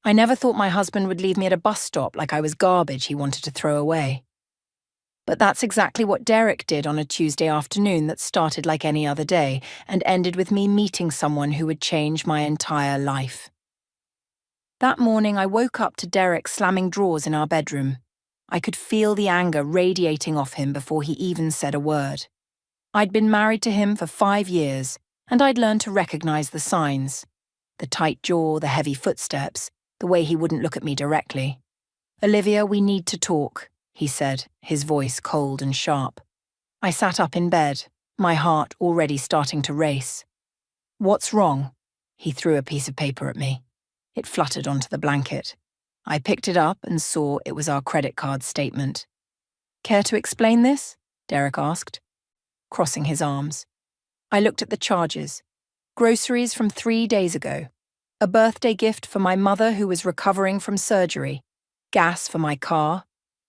I never thought my husband would leave me at a bus stop like I was garbage he wanted to throw away. But that's exactly what Derek did on a Tuesday afternoon that started like any other day and ended with me meeting someone who would change my entire life. That morning, I woke up to Derek slamming drawers in our bedroom. I could feel the anger radiating off him before he even said a word. I'd been married to him for 5 years, and I'd learned to recognize the signs. The tight jaw, the heavy footsteps, the way he wouldn't look at me directly. "Olivia, we need to talk," he said, his voice cold and sharp. I sat up in bed, my heart already starting to race. "What's wrong?" He threw a piece of paper at me. It fluttered onto the blanket. I picked it up and saw it was our credit card statement. "Care to explain this?" Derek asked, crossing his arms. I looked at the charges. Groceries from 3 days ago. A birthday gift for my mother who was recovering from surgery. Gas for my car.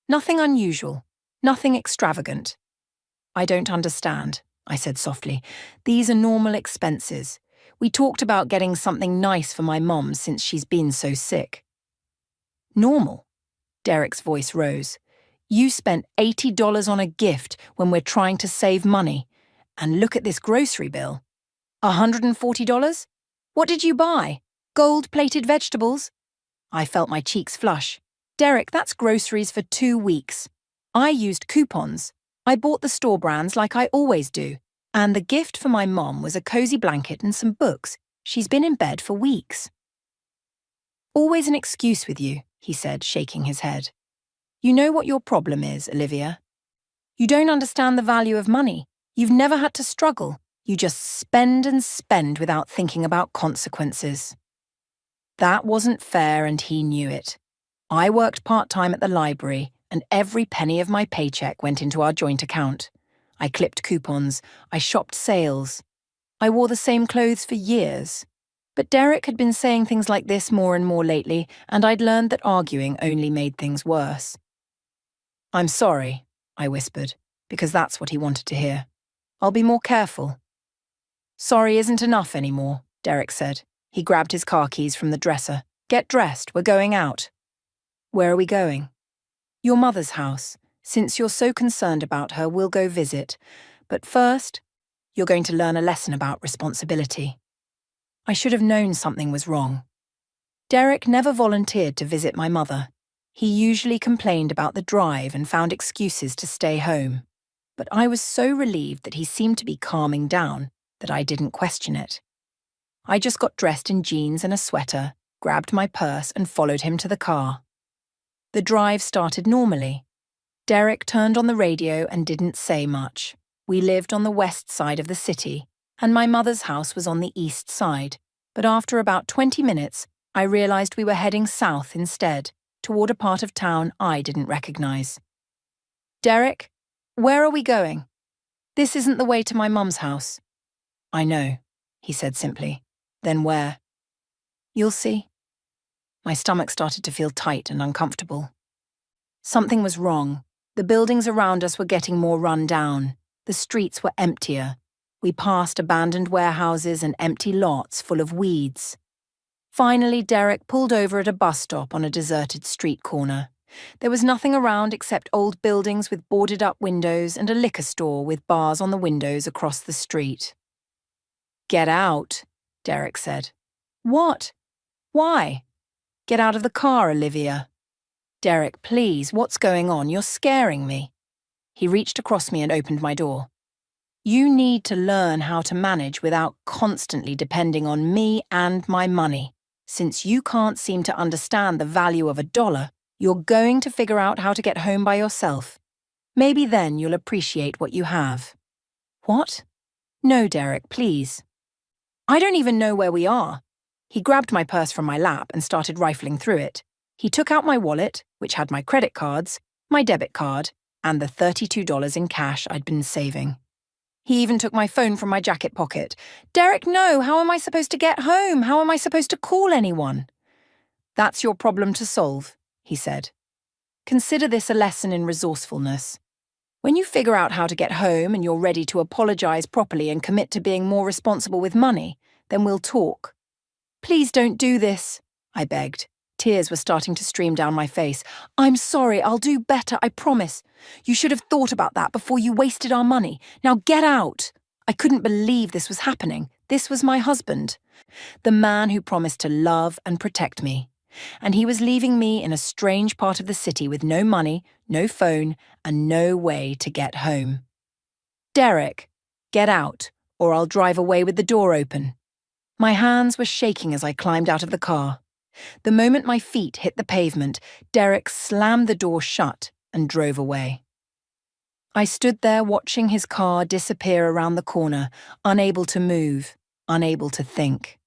Nothing unusual. Nothing extravagant. "I don't understand," I said softly. "These are normal expenses. We talked about getting something nice for my mom since she's been so sick." "Normal?" Derek's voice rose. "You spent $80 on a gift when we're trying to save money. And look at this grocery bill. $140? What did you buy? Gold-plated vegetables?" I felt my cheeks flush. "Derek, that's groceries for 2 weeks. I used coupons. I bought the store brands like I always do. And the gift for my mom was a cozy blanket and some books. She's been in bed for weeks." "Always an excuse with you," he said, shaking his head. "You know what your problem is, Olivia. You don't understand the value of money. You've never had to struggle. You just spend and spend without thinking about consequences." That wasn't fair, and he knew it. I worked part-time at the library, and every penny of my paycheck went into our joint account. I clipped coupons. I shopped sales. I wore the same clothes for years. But Derek had been saying things like this more and more lately, and I'd learned that arguing only made things worse. "I'm sorry," I whispered, because that's what he wanted to hear. "I'll be more careful." "Sorry isn't enough anymore," Derek said. He grabbed his car keys from the dresser. "Get dressed, we're going out." "Where are we going?" "Your mother's house. Since you're so concerned about her, we'll go visit. But first, you're going to learn a lesson about responsibility." I should have known something was wrong. Derek never volunteered to visit my mother. He usually complained about the drive and found excuses to stay home. But I was so relieved that he seemed to be calming down that I didn't question it. I just got dressed in jeans and a sweater, grabbed my purse and followed him to the car. The drive started normally. Derek turned on the radio and didn't say much. We lived on the west side of the city, and my mother's house was on the east side. But after about 20 minutes, I realized we were heading south instead, toward a part of town I didn't recognize. "Derek, where are we going?" "This isn't the way to my mum's house." "I know," he said simply. "Then where?" "You'll see." My stomach started to feel tight and uncomfortable. Something was wrong. The buildings around us were getting more run down. The streets were emptier. We passed abandoned warehouses and empty lots full of weeds. Finally, Derek pulled over at a bus stop on a deserted street corner. There was nothing around except old buildings with boarded-up windows and a liquor store with bars on the windows across the street. "Get out," Derek said. "What? Why?" "Get out of the car, Olivia." "Derek, please, what's going on? You're scaring me." He reached across me and opened my door. "You need to learn how to manage without constantly depending on me and my money. Since you can't seem to understand the value of $1, you're going to figure out how to get home by yourself. Maybe then you'll appreciate what you have." "What?" "No, Derek, please." "I don't even know where we are." He grabbed my purse from my lap and started rifling through it. He took out my wallet, which had my credit cards, my debit card, and the $32 in cash I'd been saving. He even took my phone from my jacket pocket. "Derek, no, how am I supposed to get home? How am I supposed to call anyone?" "That's your problem to solve," he said. "Consider this a lesson in resourcefulness. When you figure out how to get home and you're ready to apologize properly and commit to being more responsible with money, then we'll talk." "Please don't do this," I begged. Tears were starting to stream down my face. "I'm sorry, I'll do better, I promise. You should have thought about that before you wasted our money. Now get out!" I couldn't believe this was happening. This was my husband, the man who promised to love and protect me. And he was leaving me in a strange part of the city with no money, no phone, and no way to get home. "Derek, get out, or I'll drive away with the door open." My hands were shaking as I climbed out of the car. The moment my feet hit the pavement, Derek slammed the door shut and drove away. I stood there watching his car disappear around the corner, unable to move, unable to think.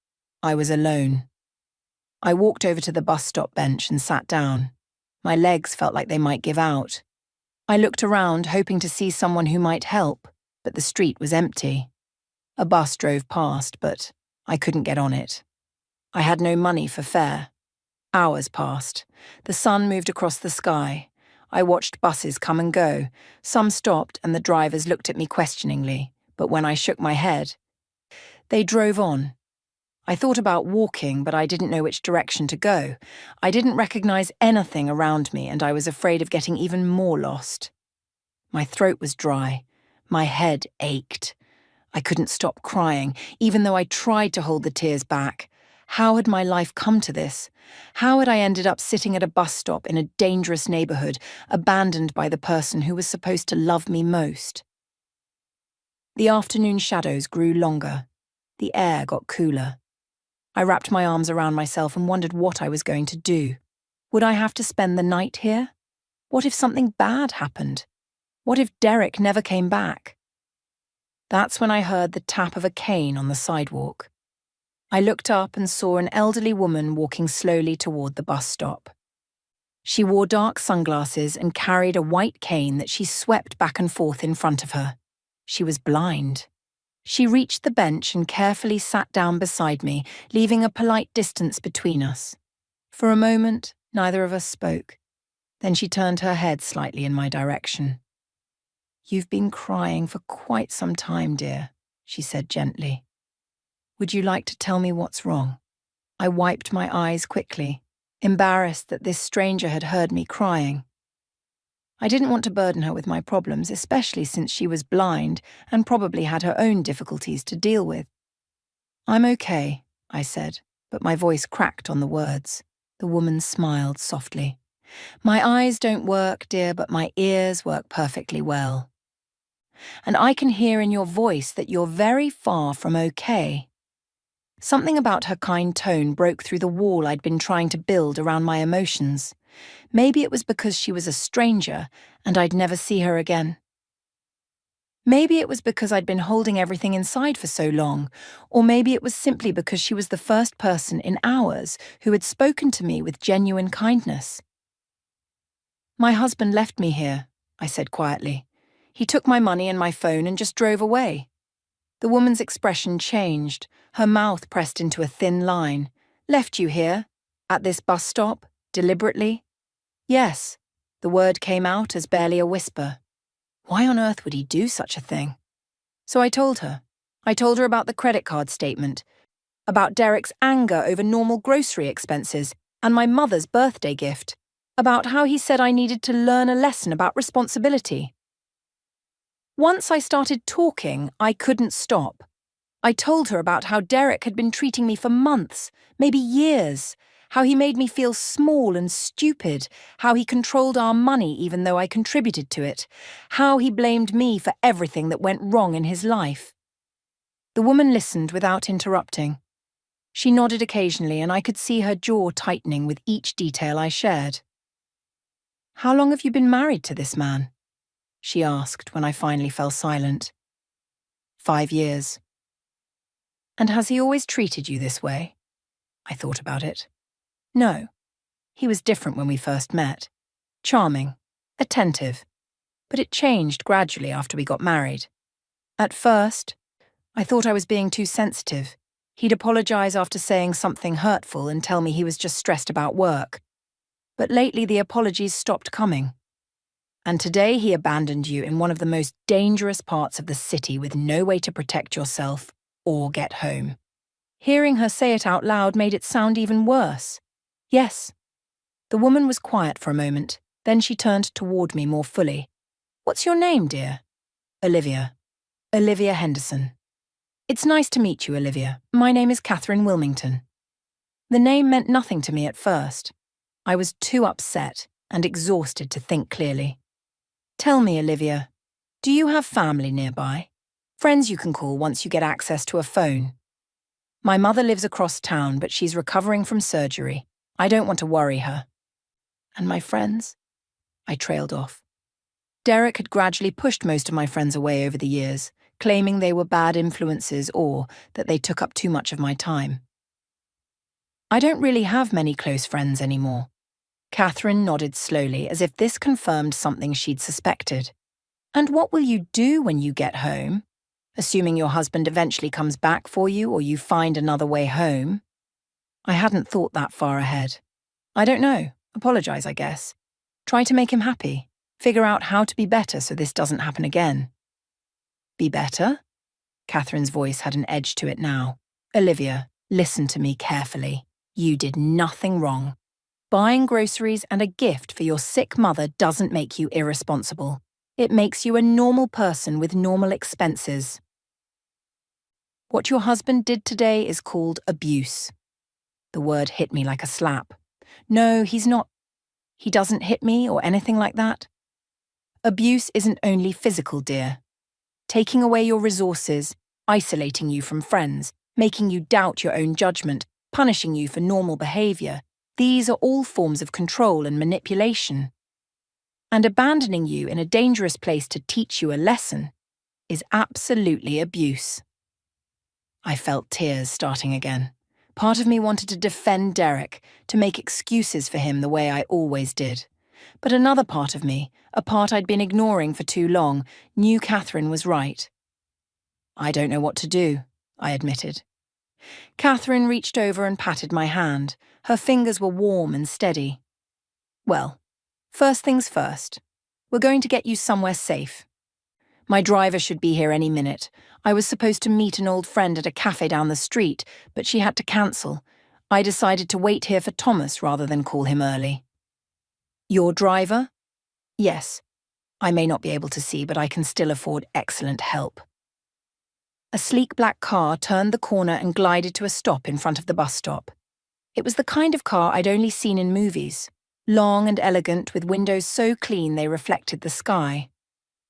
I was alone. I walked over to the bus stop bench and sat down. My legs felt like they might give out. I looked around, hoping to see someone who might help, but the street was empty. A bus drove past, but I couldn't get on it. I had no money for fare. Hours passed. The sun moved across the sky. I watched buses come and go. Some stopped and the drivers looked at me questioningly, but when I shook my head, they drove on. I thought about walking, but I didn't know which direction to go. I didn't recognize anything around me, and I was afraid of getting even more lost. My throat was dry. My head ached. I couldn't stop crying, even though I tried to hold the tears back. How had my life come to this? How had I ended up sitting at a bus stop in a dangerous neighborhood, abandoned by the person who was supposed to love me most? The afternoon shadows grew longer. The air got cooler. I wrapped my arms around myself and wondered what I was going to do. Would I have to spend the night here? What if something bad happened? What if Derek never came back? That's when I heard the tap of a cane on the sidewalk. I looked up and saw an elderly woman walking slowly toward the bus stop. She wore dark sunglasses and carried a white cane that she swept back and forth in front of her. She was blind. She reached the bench and carefully sat down beside me, leaving a polite distance between us. For a moment, neither of us spoke. Then she turned her head slightly in my direction. "You've been crying for quite some time, dear," she said gently. "Would you like to tell me what's wrong?" I wiped my eyes quickly, embarrassed that this stranger had heard me crying. I didn't want to burden her with my problems, especially since she was blind and probably had her own difficulties to deal with. "I'm okay," I said, but my voice cracked on the words. The woman smiled softly. "My eyes don't work, dear, but my ears work perfectly well. And I can hear in your voice that you're very far from okay." Something about her kind tone broke through the wall I'd been trying to build around my emotions. Maybe it was because she was a stranger and I'd never see her again. Maybe it was because I'd been holding everything inside for so long, or maybe it was simply because she was the first person in hours who had spoken to me with genuine kindness. "My husband left me here," I said quietly. "He took my money and my phone and just drove away." The woman's expression changed. Her mouth pressed into a thin line. "Left you here? At this bus stop? Deliberately?" "Yes." The word came out as barely a whisper. Why on earth would he do such a thing? So I told her. I told her about the credit card statement, about Derek's anger over normal grocery expenses, and my mother's birthday gift, about how he said I needed to learn a lesson about responsibility. Once I started talking, I couldn't stop. I told her about how Derek had been treating me for months, maybe years, how he made me feel small and stupid, how he controlled our money even though I contributed to it, how he blamed me for everything that went wrong in his life. The woman listened without interrupting. She nodded occasionally, and I could see her jaw tightening with each detail I shared. "How long have you been married to this man?" she asked when I finally fell silent. 5 years. "And has he always treated you this way?" I thought about it. No. He was different when we first met. Charming, attentive. But it changed gradually after we got married. At first, I thought I was being too sensitive. He'd apologize after saying something hurtful and tell me he was just stressed about work. But lately the apologies stopped coming. And today he abandoned you in one of the most dangerous parts of the city with no way to protect yourself or get home. Hearing her say it out loud made it sound even worse. Yes, The woman was quiet for a moment, then she turned toward me more fully. "What's your name, dear?" "Olivia. Olivia Henderson." "It's nice to meet you, Olivia. My name is Catherine Wilmington." The name meant nothing to me at first. I was too upset and exhausted to think clearly. "Tell me, Olivia, do you have family nearby? Friends you can call once you get access to a phone?" "My mother lives across town, but she's recovering from surgery. I don't want to worry her." "And my friends?" I trailed off. Derek had gradually pushed most of my friends away over the years, claiming they were bad influences or that they took up too much of my time. "I don't really have many close friends anymore." Catherine nodded slowly, as if this confirmed something she'd suspected. "And what will you do when you get home? Assuming your husband eventually comes back for you or you find another way home?" I hadn't thought that far ahead. "I don't know. Apologize, I guess. Try to make him happy. Figure out how to be better so this doesn't happen again." "Be better?" Catherine's voice had an edge to it now. "Olivia, listen to me carefully. You did nothing wrong. Buying groceries and a gift for your sick mother doesn't make you irresponsible. It makes you a normal person with normal expenses. What your husband did today is called abuse." The word hit me like a slap. "No, he's not. He doesn't hit me or anything like that." "Abuse isn't only physical, dear. Taking away your resources, isolating you from friends, making you doubt your own judgment, punishing you for normal behavior, these are all forms of control and manipulation. And abandoning you in a dangerous place to teach you a lesson is absolutely abuse." I felt tears starting again. Part of me wanted to defend Derek, to make excuses for him the way I always did. But another part of me, a part I'd been ignoring for too long, knew Catherine was right. "I don't know what to do," I admitted. Catherine reached over and patted my hand. Her fingers were warm and steady. "Well, first things first. We're going to get you somewhere safe. My driver should be here any minute. I was supposed to meet an old friend at a cafe down the street, but she had to cancel. I decided to wait here for Thomas rather than call him early." "Your driver?" "Yes. I may not be able to see, but I can still afford excellent help." A sleek black car turned the corner and glided to a stop in front of the bus stop. It was the kind of car I'd only seen in movies, long and elegant with windows so clean they reflected the sky.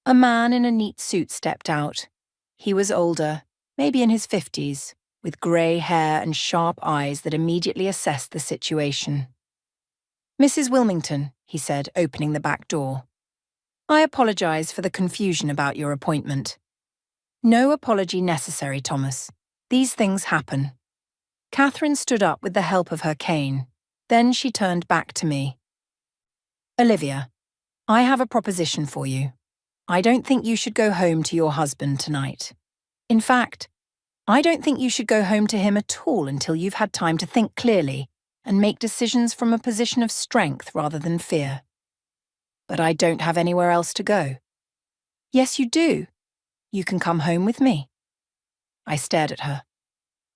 A man in a neat suit stepped out. He was older, maybe in his 50s, with grey hair and sharp eyes that immediately assessed the situation. "Mrs. Wilmington," he said, opening the back door. "I apologize for the confusion about your appointment." "No apology necessary, Thomas. These things happen." Catherine stood up with the help of her cane. Then she turned back to me. "Olivia, I have a proposition for you. I don't think you should go home to your husband tonight. In fact, I don't think you should go home to him at all until you've had time to think clearly and make decisions from a position of strength rather than fear." "But I don't have anywhere else to go." "Yes, you do. You can come home with me." I stared at her.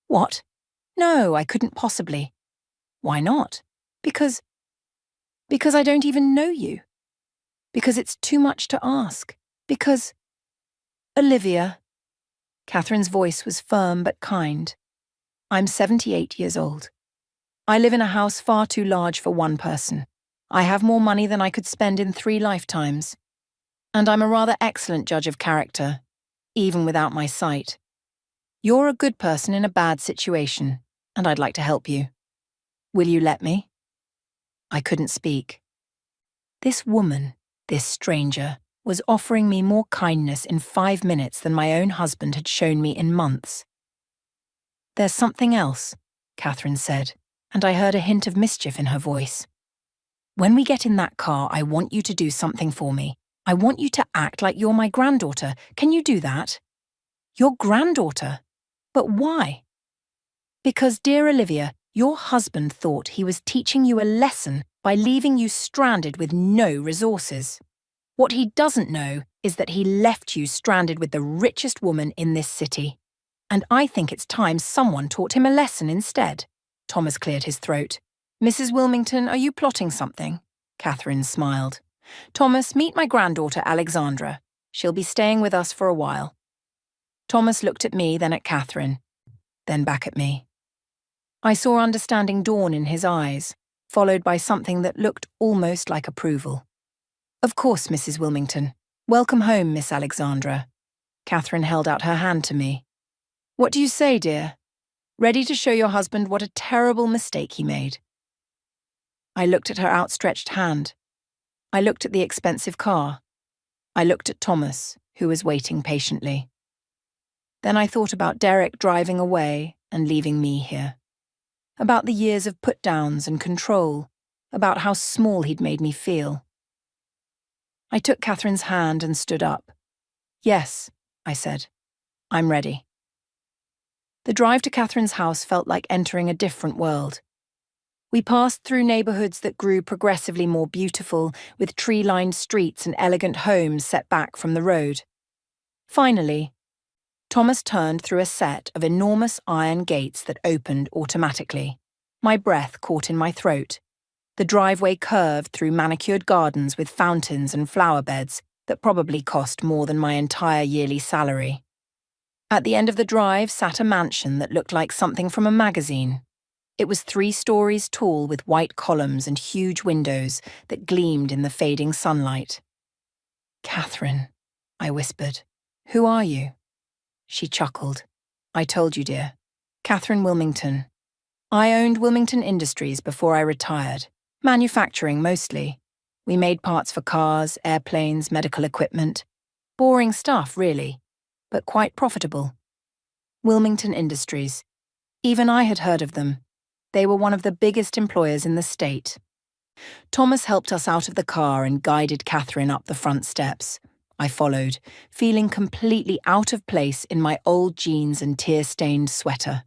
"What? No, I couldn't possibly." "Why not?" Because I don't even know you. Because it's too much to ask. Because..." "Olivia." Catherine's voice was firm but kind. "I'm 78 years old. I live in a house far too large for one person. I have more money than I could spend in 3 lifetimes. And I'm a rather excellent judge of character, even without my sight. You're a good person in a bad situation, and I'd like to help you. Will you let me?" I couldn't speak. This woman, this stranger, was offering me more kindness in 5 minutes than my own husband had shown me in months. "There's something else," Catherine said, and I heard a hint of mischief in her voice. "When we get in that car, I want you to do something for me. I want you to act like you're my granddaughter. Can you do that?" "Your granddaughter? But why?" "Because, dear Olivia, your husband thought he was teaching you a lesson by leaving you stranded with no resources. What he doesn't know is that he left you stranded with the richest woman in this city. And I think it's time someone taught him a lesson instead." Thomas cleared his throat. Mrs. Wilmington, are you plotting something? Catherine smiled. Thomas, meet my granddaughter Alexandra. She'll be staying with us for a while. Thomas looked at me, then at Catherine, then back at me. I saw understanding dawn in his eyes, followed by something that looked almost like approval. Of course, Mrs. Wilmington. Welcome home, Miss Alexandra. Catherine held out her hand to me. What do you say, dear? Ready to show your husband what a terrible mistake he made? I looked at her outstretched hand. I looked at the expensive car. I looked at Thomas, who was waiting patiently. Then I thought about Derek driving away and leaving me here. About the years of put-downs and control, about how small he'd made me feel. I took Catherine's hand and stood up. Yes, I said. I'm ready. The drive to Catherine's house felt like entering a different world. We passed through neighborhoods that grew progressively more beautiful, with tree-lined streets and elegant homes set back from the road. Finally, Thomas turned through a set of enormous iron gates that opened automatically. My breath caught in my throat. The driveway curved through manicured gardens with fountains and flower beds that probably cost more than my entire yearly salary. At the end of the drive sat a mansion that looked like something from a magazine. It was 3 stories tall with white columns and huge windows that gleamed in the fading sunlight. Catherine, I whispered. Who are you? She chuckled. I told you, dear. Catherine Wilmington. I owned Wilmington Industries before I retired. Manufacturing mostly. We made parts for cars, airplanes, medical equipment. Boring stuff, really, but quite profitable. Wilmington Industries. Even I had heard of them. They were one of the biggest employers in the state. Thomas helped us out of the car and guided Catherine up the front steps. I followed, feeling completely out of place in my old jeans and tear-stained sweater.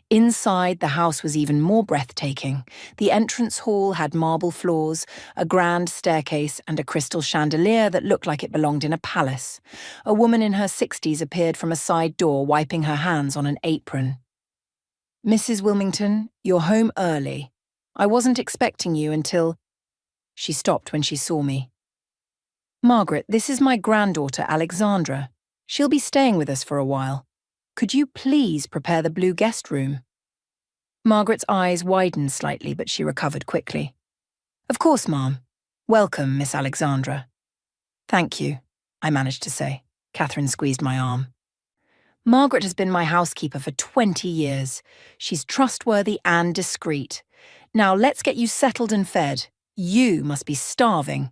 Inside, the house was even more breathtaking. The entrance hall had marble floors, a grand staircase, and a crystal chandelier that looked like it belonged in a palace. A woman in her 60s appeared from a side door, wiping her hands on an apron. Mrs. Wilmington, you're home early. I wasn't expecting you until... She stopped when she saw me. Margaret, this is my granddaughter, Alexandra. She'll be staying with us for a while. Could you please prepare the blue guest room? Margaret's eyes widened slightly, but she recovered quickly. Of course, Ma'am. Welcome, Miss Alexandra. Thank you, I managed to say. Catherine squeezed my arm. Margaret has been my housekeeper for 20 years. She's trustworthy and discreet. Now let's get you settled and fed. You must be starving.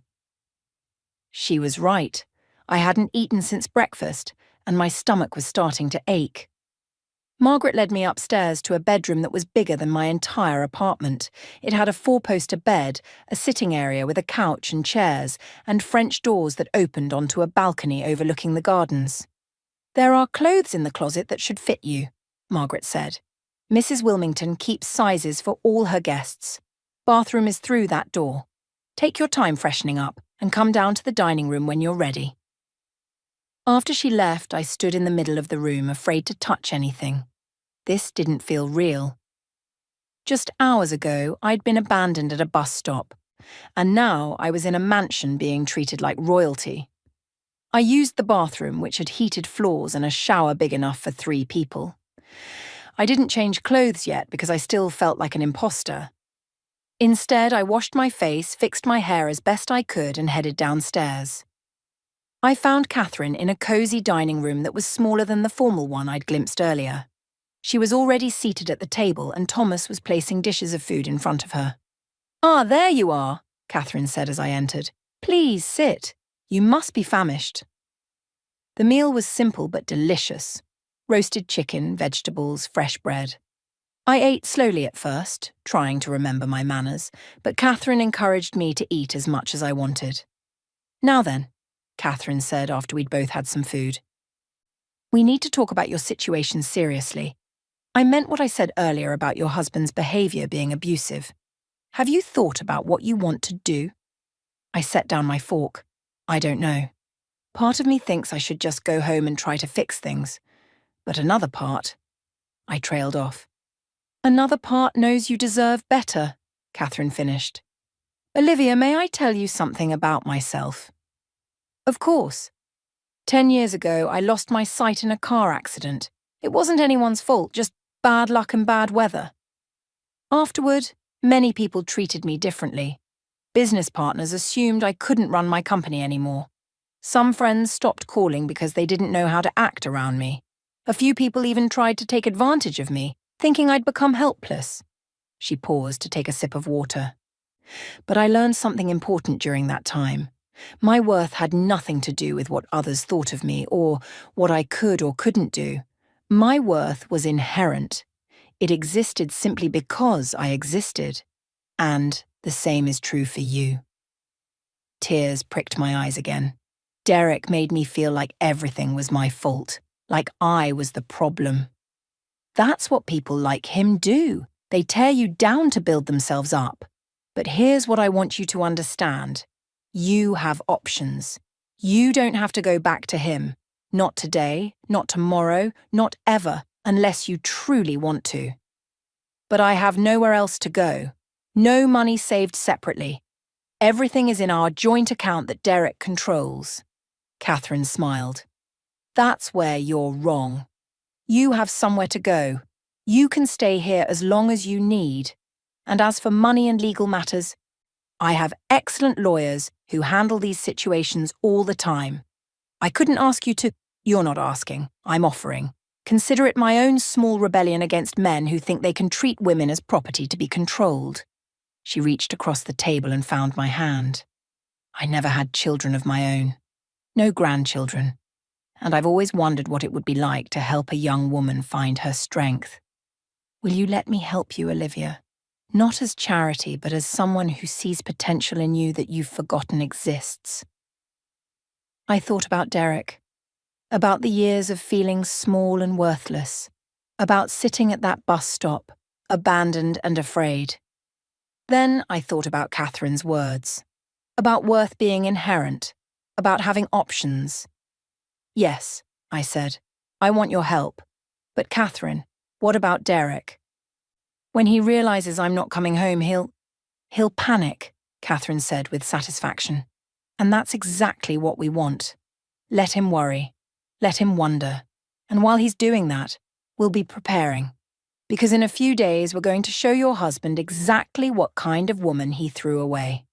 She was right. I hadn't eaten since breakfast, and my stomach was starting to ache. Margaret led me upstairs to a bedroom that was bigger than my entire apartment. It had a 4-poster bed, a sitting area with a couch and chairs, and French doors that opened onto a balcony overlooking the gardens. There are clothes in the closet that should fit you, Margaret said. Mrs. Wilmington keeps sizes for all her guests. Bathroom is through that door. Take your time freshening up and come down to the dining room when you're ready. After she left, I stood in the middle of the room, afraid to touch anything. This didn't feel real. Just hours ago, I'd been abandoned at a bus stop, and now I was in a mansion being treated like royalty. I used the bathroom, which had heated floors and a shower big enough for 3 people. I didn't change clothes yet because I still felt like an imposter. Instead, I washed my face, fixed my hair as best I could, and headed downstairs. I found Catherine in a cozy dining room that was smaller than the formal one I'd glimpsed earlier. She was already seated at the table, and Thomas was placing dishes of food in front of her. "Ah, there you are," Catherine said as I entered. "Please sit. You must be famished." The meal was simple but delicious. Roasted chicken, vegetables, fresh bread. I ate slowly at first, trying to remember my manners, but Catherine encouraged me to eat as much as I wanted. "Now then," Catherine said after we'd both had some food. "We need to talk about your situation seriously. I meant what I said earlier about your husband's behaviour being abusive. Have you thought about what you want to do?" I set down my fork. I don't know. Part of me thinks I should just go home and try to fix things. But another part... I trailed off. Another part knows you deserve better. Catherine finished. Olivia, may I tell you something about myself? Of course. 10 years ago, I lost my sight in a car accident. It wasn't anyone's fault, just bad luck and bad weather. Afterward, many people treated me differently. Business partners assumed I couldn't run my company anymore. Some friends stopped calling because they didn't know how to act around me. A few people even tried to take advantage of me, thinking I'd become helpless. She paused to take a sip of water. But I learned something important during that time. My worth had nothing to do with what others thought of me or what I could or couldn't do. My worth was inherent. It existed simply because I existed. And the same is true for you. Tears pricked my eyes again. Derek made me feel like everything was my fault, like I was the problem. That's what people like him do. They tear you down to build themselves up. But here's what I want you to understand. You have options. You don't have to go back to him. Not today, not tomorrow, not ever, unless you truly want to. But I have nowhere else to go. No money saved separately. Everything is in our joint account that Derek controls. Catherine smiled. That's where you're wrong. You have somewhere to go. You can stay here as long as you need. And as for money and legal matters, I have excellent lawyers who handle these situations all the time. I couldn't ask you to. You're not asking. I'm offering. Consider it my own small rebellion against men who think they can treat women as property to be controlled. She reached across the table and found my hand. I never had children of my own. No grandchildren. And I've always wondered what it would be like to help a young woman find her strength. Will you let me help you, Olivia? Not as charity, but as someone who sees potential in you that you've forgotten exists. I thought about Derek, about the years of feeling small and worthless, about sitting at that bus stop, abandoned and afraid. Then I thought about Catherine's words, about worth being inherent, about having options. Yes, I said, I want your help. But Catherine, what about Derek? When he realizes I'm not coming home, he'll panic, Catherine said with satisfaction. And that's exactly what we want. Let him worry. Let him wonder. And while he's doing that, we'll be preparing. Because in a few days, we're going to show your husband exactly what kind of woman he threw away.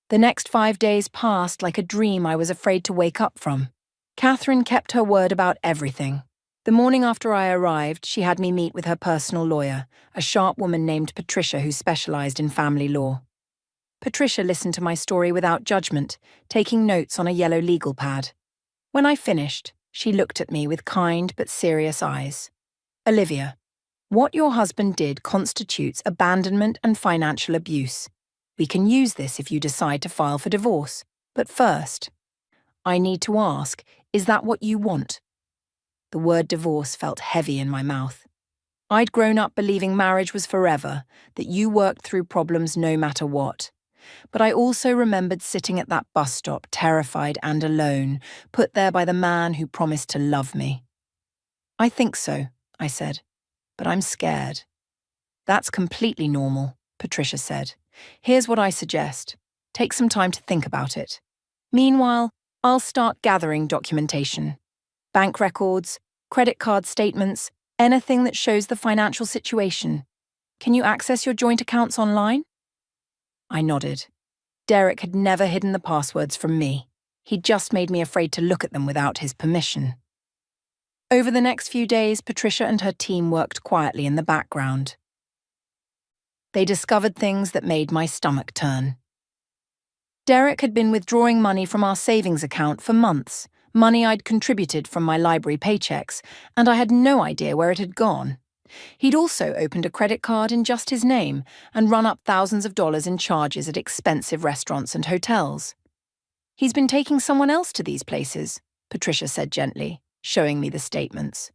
The next 5 days passed like a dream I was afraid to wake up from. Catherine kept her word about everything. The morning after I arrived, she had me meet with her personal lawyer, a sharp woman named Patricia who specialized in family law. Patricia listened to my story without judgment, taking notes on a yellow legal pad. When I finished, she looked at me with kind but serious eyes. Olivia, what your husband did constitutes abandonment and financial abuse. We can use this if you decide to file for divorce. But first, I need to ask, is that what you want? The word divorce felt heavy in my mouth. I'd grown up believing marriage was forever, that you worked through problems no matter what. But I also remembered sitting at that bus stop, terrified and alone, put there by the man who promised to love me. I think so, I said, but I'm scared. That's completely normal, Patricia said. Here's what I suggest. Take some time to think about it. Meanwhile, I'll start gathering documentation. Bank records, credit card statements, anything that shows the financial situation. Can you access your joint accounts online? I nodded. Derek had never hidden the passwords from me. He'd just made me afraid to look at them without his permission. Over the next few days, Patricia and her team worked quietly in the background. They discovered things that made my stomach turn. Derek had been withdrawing money from our savings account for months, money I'd contributed from my library paychecks, and I had no idea where it had gone. He'd also opened a credit card in just his name and run up thousands of dollars in charges at expensive restaurants and hotels. He's been taking someone else to these places, Patricia said gently, showing me the statements.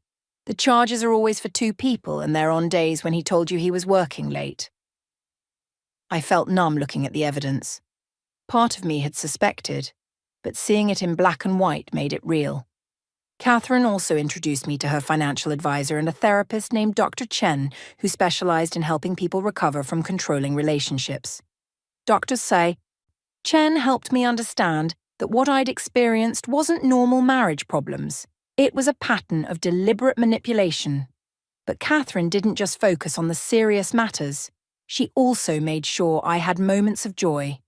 The charges are always for 2 people, and they're on days when he told you he was working late. I felt numb looking at the evidence. Part of me had suspected, but seeing it in black and white made it real. Catherine also introduced me to her financial advisor and a therapist named Dr. Chen, who specialized in helping people recover from controlling relationships. Doctors say, Chen helped me understand that what I'd experienced wasn't normal marriage problems. It was a pattern of deliberate manipulation. But Catherine didn't just focus on the serious matters. She also made sure I had moments of joy.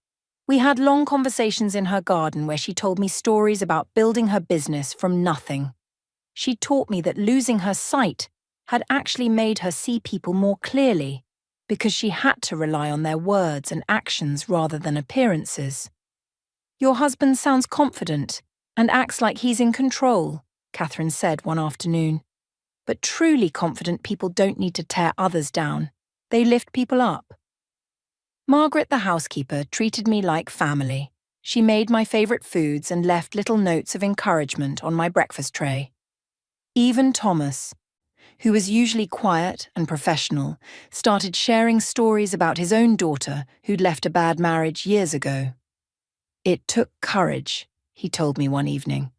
We had long conversations in her garden where she told me stories about building her business from nothing. She taught me that losing her sight had actually made her see people more clearly, because she had to rely on their words and actions rather than appearances. Your husband sounds confident and acts like he's in control, Catherine said one afternoon. But truly confident people don't need to tear others down. They lift people up. Margaret, the housekeeper, treated me like family. She made my favourite foods and left little notes of encouragement on my breakfast tray. Even Thomas, who was usually quiet and professional, started sharing stories about his own daughter who'd left a bad marriage years ago. It took courage, he told me one evening,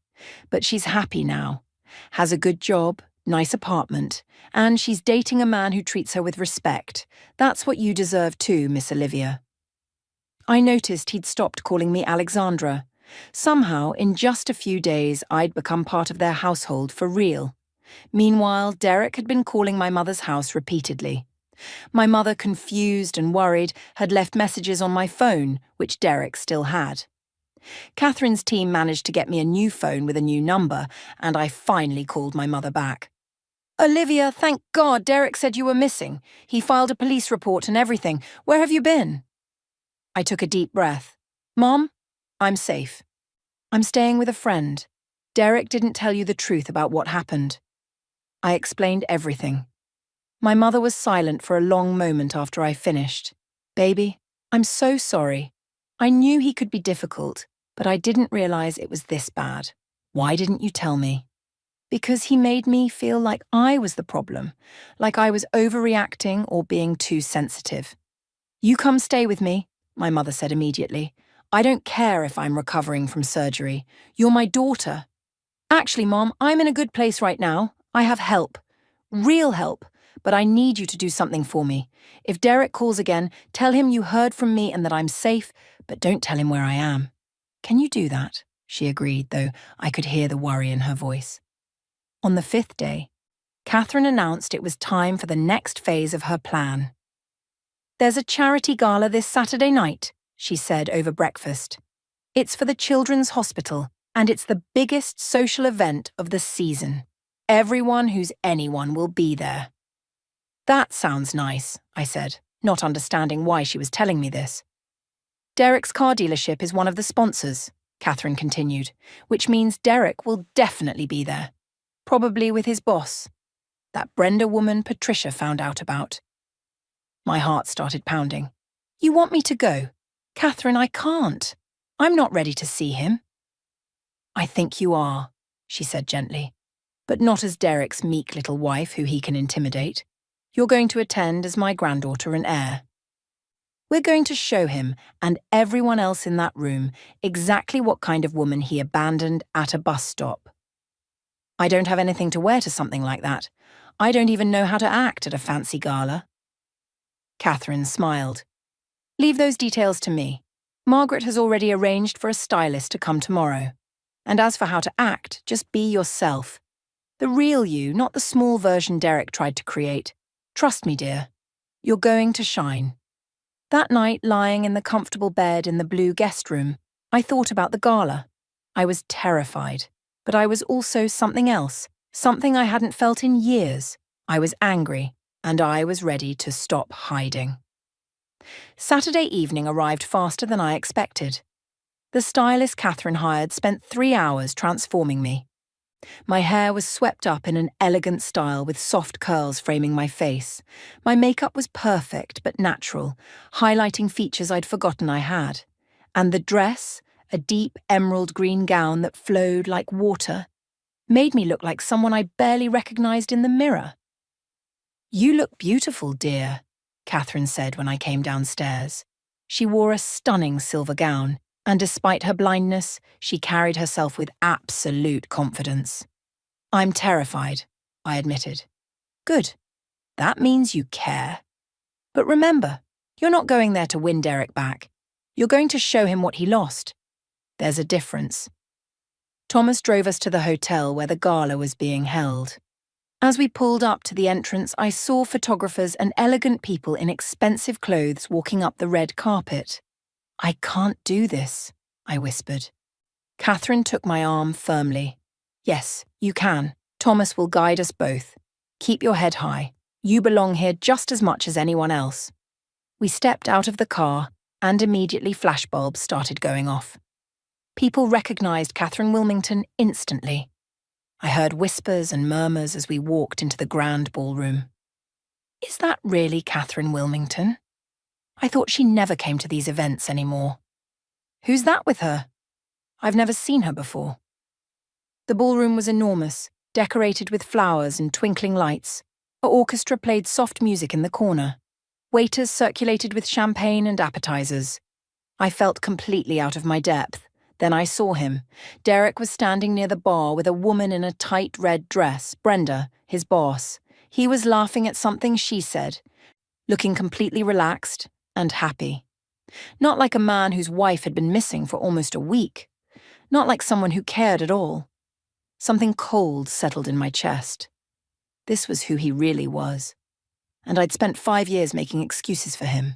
but she's happy now, has a good job, nice apartment, and she's dating a man who treats her with respect. That's what you deserve too, Miss Olivia. I noticed he'd stopped calling me Alexandra. Somehow, in just a few days, I'd become part of their household for real. Meanwhile, Derek had been calling my mother's house repeatedly. My mother, confused and worried, had left messages on my phone, which Derek still had. Catherine's team managed to get me a new phone with a new number, and I finally called my mother back. Olivia, thank God Derek said you were missing. He filed a police report and everything. Where have you been? I took a deep breath. Mom, I'm safe. I'm staying with a friend. Derek didn't tell you the truth about what happened. I explained everything. My mother was silent for a long moment after I finished. Baby, I'm so sorry. I knew he could be difficult, but I didn't realize it was this bad. Why didn't you tell me? Because he made me feel like I was the problem, like I was overreacting or being too sensitive. You come stay with me, my mother said immediately. I don't care if I'm recovering from surgery. You're my daughter. Actually, Mom, I'm in a good place right now. I have help. Real help. But I need you to do something for me. If Derek calls again, tell him you heard from me and that I'm safe, but don't tell him where I am. Can you do that? She agreed, though I could hear the worry in her voice. On the 5th day, Catherine announced it was time for the next phase of her plan. There's a charity gala this Saturday night, she said over breakfast. It's for the Children's Hospital, and it's the biggest social event of the season. Everyone who's anyone will be there. That sounds nice, I said, not understanding why she was telling me this. Derek's car dealership is one of the sponsors, Catherine continued, which means Derek will definitely be there. Probably with his boss. That Brenda woman Patricia found out about. My heart started pounding. You want me to go? Catherine, I can't. I'm not ready to see him. I think you are, she said gently, but not as Derek's meek little wife who he can intimidate. You're going to attend as my granddaughter and heir. We're going to show him, and everyone else in that room, exactly what kind of woman he abandoned at a bus stop. I don't have anything to wear to something like that. I don't even know how to act at a fancy gala. Catherine smiled. Leave those details to me. Margaret has already arranged for a stylist to come tomorrow. And as for how to act, just be yourself. The real you, not the small version Derek tried to create. Trust me, dear. You're going to shine. That night, lying in the comfortable bed in the blue guest room, I thought about the gala. I was terrified, but I was also something else, something I hadn't felt in years. I was angry, and I was ready to stop hiding. Saturday evening arrived faster than I expected. The stylist Catherine hired spent 3 hours transforming me. My hair was swept up in an elegant style with soft curls framing my face. My makeup was perfect but natural, highlighting features I'd forgotten I had. And the dress, a deep emerald green gown that flowed like water, made me look like someone I barely recognized in the mirror. You look beautiful, dear, Catherine said when I came downstairs. She wore a stunning silver gown, and despite her blindness, she carried herself with absolute confidence. I'm terrified, I admitted. Good. That means you care. But remember, you're not going there to win Derek back. You're going to show him what he lost. There's a difference. Thomas drove us to the hotel where the gala was being held. As we pulled up to the entrance, I saw photographers and elegant people in expensive clothes walking up the red carpet. I can't do this, I whispered. Catherine took my arm firmly. Yes, you can. Thomas will guide us both. Keep your head high. You belong here just as much as anyone else. We stepped out of the car, and immediately flashbulbs started going off. People recognized Catherine Wilmington instantly. I heard whispers and murmurs as we walked into the grand ballroom. Is that really Catherine Wilmington? I thought she never came to these events anymore. Who's that with her? I've never seen her before. The ballroom was enormous, decorated with flowers and twinkling lights. An orchestra played soft music in the corner. Waiters circulated with champagne and appetizers. I felt completely out of my depth. Then I saw him. Derek was standing near the bar with a woman in a tight red dress, Brenda, his boss. He was laughing at something she said, looking completely relaxed and happy. Not like a man whose wife had been missing for almost a week. Not like someone who cared at all. Something cold settled in my chest. This was who he really was. And I'd spent 5 years making excuses for him.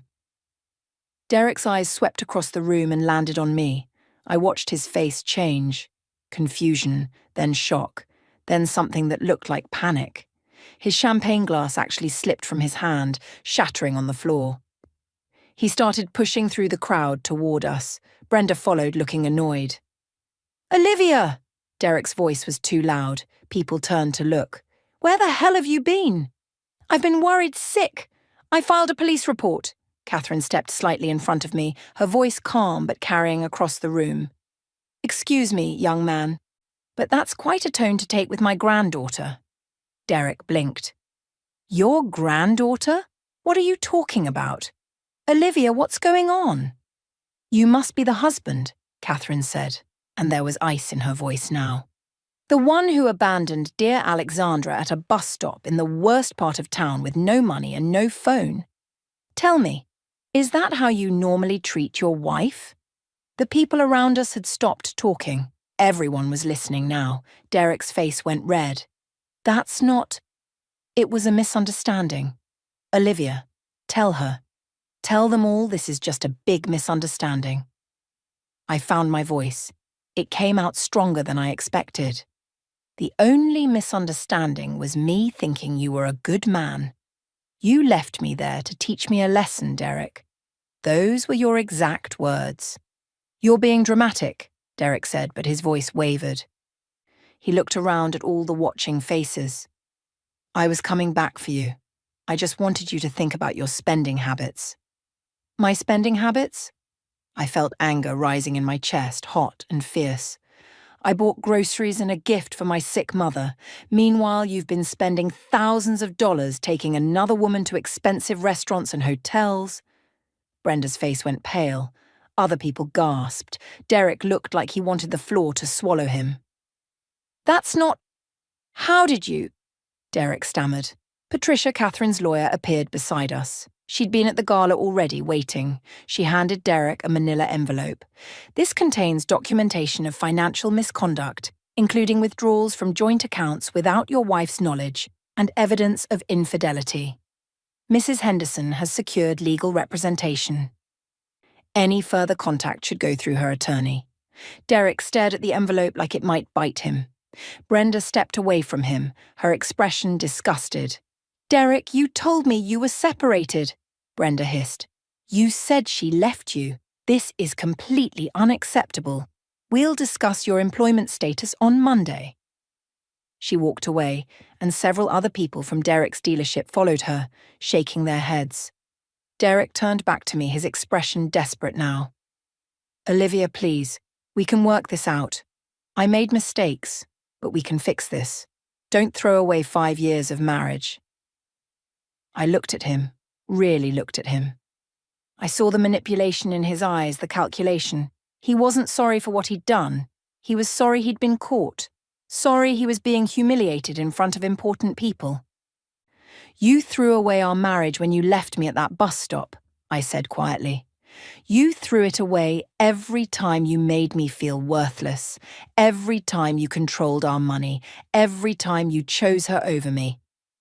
Derek's eyes swept across the room and landed on me. I watched his face change. Confusion, then shock, then something that looked like panic. His champagne glass actually slipped from his hand, shattering on the floor. He started pushing through the crowd toward us. Brenda followed, looking annoyed. "Olivia!" Derek's voice was too loud. People turned to look. "Where the hell have you been?" "I've been worried sick. I filed a police report." Catherine stepped slightly in front of me, her voice calm but carrying across the room. "Excuse me, young man, but that's quite a tone to take with my granddaughter." Derek blinked. "Your granddaughter? What are you talking about? Olivia, what's going on?" "You must be the husband," Catherine said, and there was ice in her voice now. "The one who abandoned dear Alexandra at a bus stop in the worst part of town with no money and no phone. Tell me, is that how you normally treat your wife?" The people around us had stopped talking. Everyone was listening now. Derek's face went red. "That's not..." "It was a misunderstanding. Olivia, tell her. Tell them all this is just a big misunderstanding." I found my voice. It came out stronger than I expected. "The only misunderstanding was me thinking you were a good man. You left me there to teach me a lesson, Derek. Those were your exact words." "You're being dramatic," Derek said, but his voice wavered. He looked around at all the watching faces. "I was coming back for you. I just wanted you to think about your spending habits." "My spending habits?" I felt anger rising in my chest, hot and fierce. "I bought groceries and a gift for my sick mother. Meanwhile, you've been spending thousands of dollars taking another woman to expensive restaurants and hotels." Brenda's face went pale. Other people gasped. Derek looked like he wanted the floor to swallow him. "That's not... How did you..." Derek stammered. Patricia, Catherine's lawyer, appeared beside us. She'd been at the gala already, waiting. She handed Derek a manila envelope. "This contains documentation of financial misconduct, including withdrawals from joint accounts without your wife's knowledge, and evidence of infidelity. Mrs. Henderson has secured legal representation. Any further contact should go through her attorney." Derek stared at the envelope like it might bite him. Brenda stepped away from him, her expression disgusted. "Derek, you told me you were separated," Brenda hissed. "You said she left you. This is completely unacceptable. We'll discuss your employment status on Monday." She walked away, and several other people from Derek's dealership followed her, shaking their heads. Derek turned back to me, his expression desperate now. "Olivia, please, we can work this out. I made mistakes, but we can fix this. Don't throw away 5 years of marriage." I looked at him, really looked at him. I saw the manipulation in his eyes, the calculation. He wasn't sorry for what he'd done. He was sorry he'd been caught. Sorry he was being humiliated in front of important people. You threw away our marriage when you left me at that bus stop, I said quietly. You threw it away every time you made me feel worthless, every time you controlled our money, every time you chose her over me.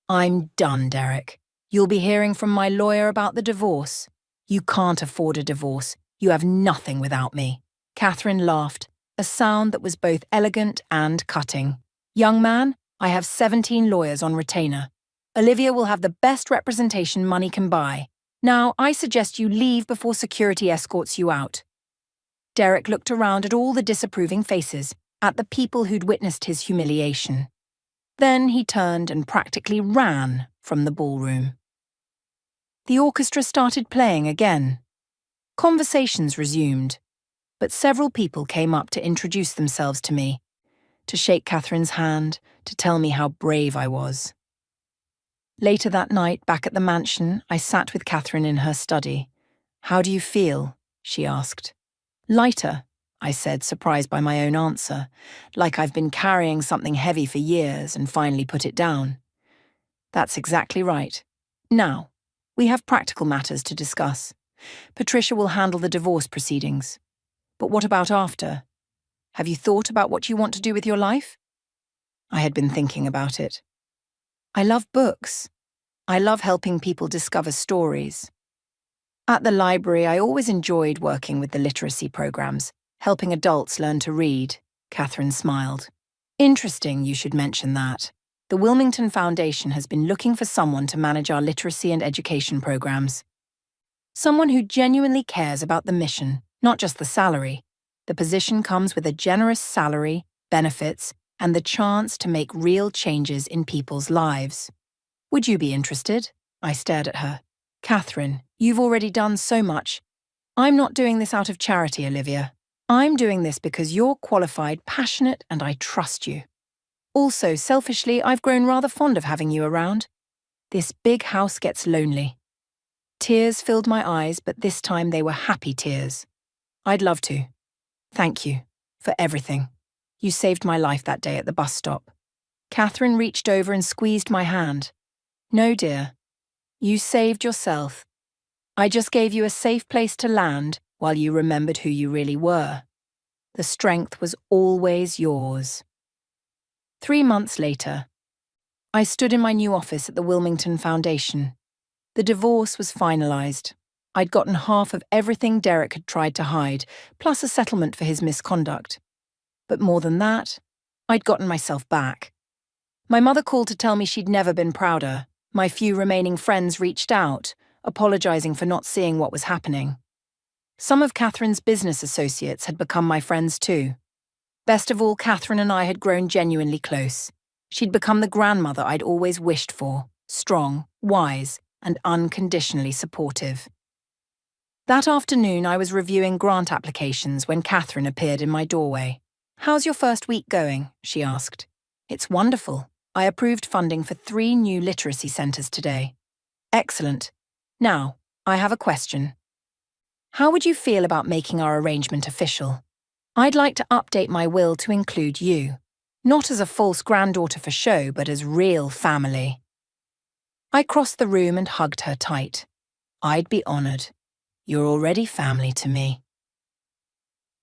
I'm done, Derek. You'll be hearing from my lawyer about the divorce. You can't afford a divorce. You have nothing without me. Catherine laughed, a sound that was both elegant and cutting. Young man, I have 17 lawyers on retainer. Olivia will have the best representation money can buy. Now, I suggest you leave before security escorts you out. Derek looked around at all the disapproving faces, at the people who'd witnessed his humiliation. Then he turned and practically ran from the ballroom. The orchestra started playing again. Conversations resumed, but several people came up to introduce themselves to me, to shake Catherine's hand, to tell me how brave I was. Later that night, back at the mansion, I sat with Catherine in her study. "How do you feel?" she asked. "Lighter," I said, surprised by my own answer, like I've been carrying something heavy for years and finally put it down. "That's exactly right. Now, we have practical matters to discuss. Patricia will handle the divorce proceedings. But what about after? Have you thought about what you want to do with your life?" I had been thinking about it. I love books. I love helping people discover stories. At the library, I always enjoyed working with the literacy programs, helping adults learn to read. Catherine smiled. "Interesting you should mention that. The Wilmington Foundation has been looking for someone to manage our literacy and education programs. Someone who genuinely cares about the mission, not just the salary. The position comes with a generous salary, benefits, and the chance to make real changes in people's lives. Would you be interested?" I stared at her. "Catherine, you've already done so much. I'm not doing this out of charity, Olivia. I'm doing this because you're qualified, passionate, and I trust you. Also, selfishly, I've grown rather fond of having you around. This big house gets lonely." Tears filled my eyes, but this time they were happy tears. "I'd love to. Thank you for everything. You saved my life that day at the bus stop." Catherine reached over and squeezed my hand. "No, dear. You saved yourself. I just gave you a safe place to land while you remembered who you really were. The strength was always yours." 3 months later, I stood in my new office at the Wilmington Foundation. The divorce was finalized. I'd gotten half of everything Derek had tried to hide, plus a settlement for his misconduct. But more than that, I'd gotten myself back. My mother called to tell me she'd never been prouder. My few remaining friends reached out, apologizing for not seeing what was happening. Some of Catherine's business associates had become my friends too. Best of all, Catherine and I had grown genuinely close. She'd become the grandmother I'd always wished for, strong, wise, and unconditionally supportive. That afternoon, I was reviewing grant applications when Catherine appeared in my doorway. "How's your first week going?" she asked. "It's wonderful. I approved funding for 3 new literacy centers today." "Excellent. Now, I have a question. How would you feel about making our arrangement official? I'd like to update my will to include you, not as a false granddaughter for show, but as real family." I crossed the room and hugged her tight. "I'd be honored. You're already family to me."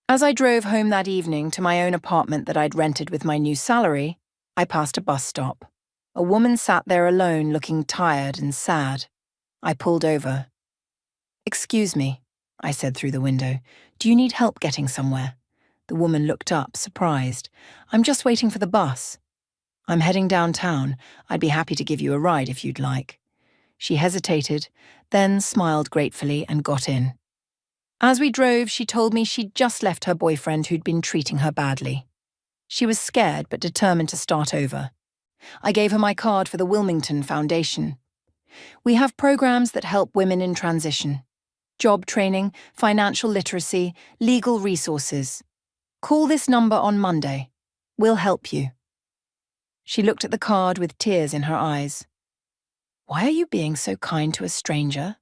As I drove home that evening to my own apartment that I'd rented with my new salary, I passed a bus stop. A woman sat there alone, looking tired and sad. I pulled over. "Excuse me," I said through the window. "Do you need help getting somewhere?" The woman looked up, surprised. "I'm just waiting for the bus." "I'm heading downtown. I'd be happy to give you a ride if you'd like." She hesitated, then smiled gratefully and got in. As we drove, she told me she'd just left her boyfriend who'd been treating her badly. She was scared but determined to start over. I gave her my card for the Wilmington Foundation. We have programs that help women in transition. Job training, financial literacy, legal resources. Call this number on Monday. We'll help you. She looked at the card with tears in her eyes. "Why are you being so kind to a stranger?"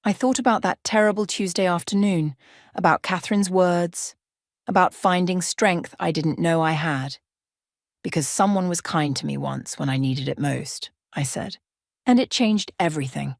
I thought about that terrible Tuesday afternoon, about Catherine's words, about finding strength I didn't know I had. Because someone was kind to me once when I needed it most, I said. And it changed everything.